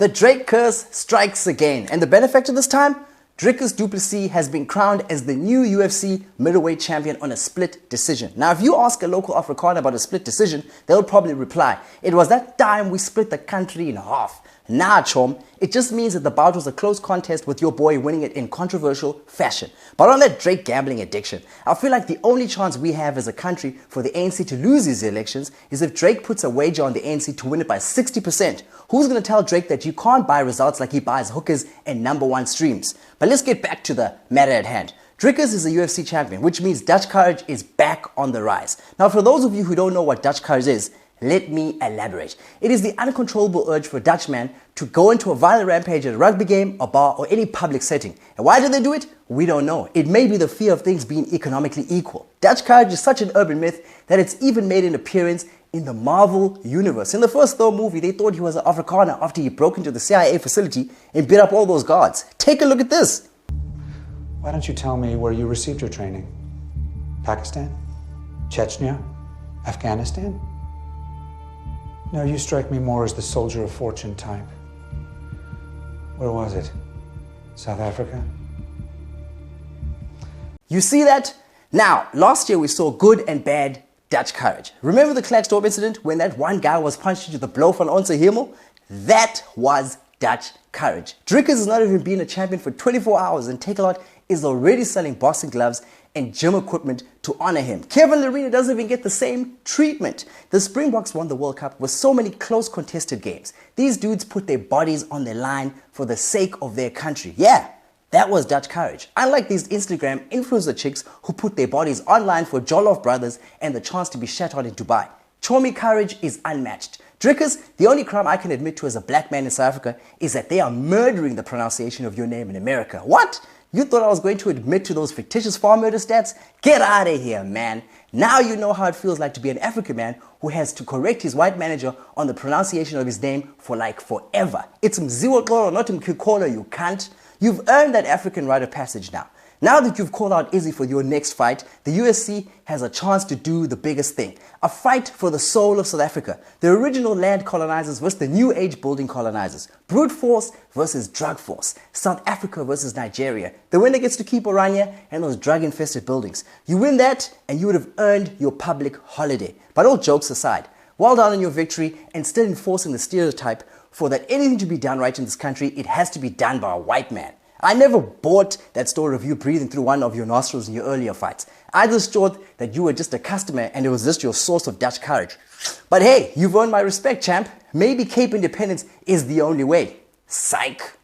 The Drake curse strikes again, and the benefactor this time? Dricus Du Plessis has been crowned as the new UFC middleweight champion on a split decision. Now, if you ask a local Afrikaner about a split decision, they'll probably reply, "It was that time we split the country in half." Nah, chom, it just means that the bout was a close contest with your boy winning it in controversial fashion. But on that Drake gambling addiction, I feel like the only chance we have as a country for the ANC to lose these elections is if Drake puts a wager on the ANC to win it by 60%. Who's going to tell Drake that you can't buy results like he buys hookers and #1 streams? But let's get back to the matter at hand. Dricus is a UFC champion, which means Dutch courage is back on the rise. Now, for those of you who don't know what Dutch courage is, let me elaborate. It is the uncontrollable urge for a Dutchman to go into a violent rampage at a rugby game, a bar, or any public setting. And why do they do it? We don't know. It may be the fear of things being economically equal. Dutch courage is such an urban myth that it's even made an appearance in the Marvel universe. In the first Thor movie, they thought he was an Afrikaner after he broke into the CIA facility and beat up all those guards. Take a look at this. Why don't you tell me where you received your training? Pakistan? Chechnya? Afghanistan? No, you strike me more as the soldier of fortune type. Where was it? South Africa? You see that? Now, last year we saw good and bad Dutch courage. Remember the Klagstorp incident when that one guy was punched into the blow van onze hemel? That was Dutch courage. Dricus has not even been a champion for 24 hours and Takealot is already selling boxing gloves and gym equipment to honor him. Kevin Lerena doesn't even get the same treatment. The Springboks won the World Cup with so many close contested games. These dudes put their bodies on the line for the sake of their country. Yeah, that was Dutch courage. Unlike these Instagram influencer chicks who put their bodies online for Jollof Brothers and the chance to be shat on in Dubai. Chomi courage is unmatched. Dricus, the only crime I can admit to as a black man in South Africa is that they are murdering the pronunciation of your name in America. What? You thought I was going to admit to those fictitious farm murder stats? Get out of here, man. Now you know how it feels like to be an African man who has to correct his white manager on the pronunciation of his name for like forever. It's Mziwokolo, not Mkikolo, you can't. You've earned that African rite of passage now. Now that you've called out Izzy for your next fight, the UFC has a chance to do the biggest thing. A fight for the soul of South Africa. The original land colonizers versus the new age building colonizers. Brute force versus drug force. South Africa versus Nigeria. The winner gets to keep Orania and those drug infested buildings. You win that and you would have earned your public holiday. But all jokes aside, well done on your victory and still enforcing the stereotype for that anything to be done right in this country, it has to be done by a white man. I never bought that story of you breathing through one of your nostrils in your earlier fights. I just thought that you were just a customer and it was just your source of Dutch courage. But hey, you've earned my respect, champ. Maybe Cape Independence is the only way. Psych.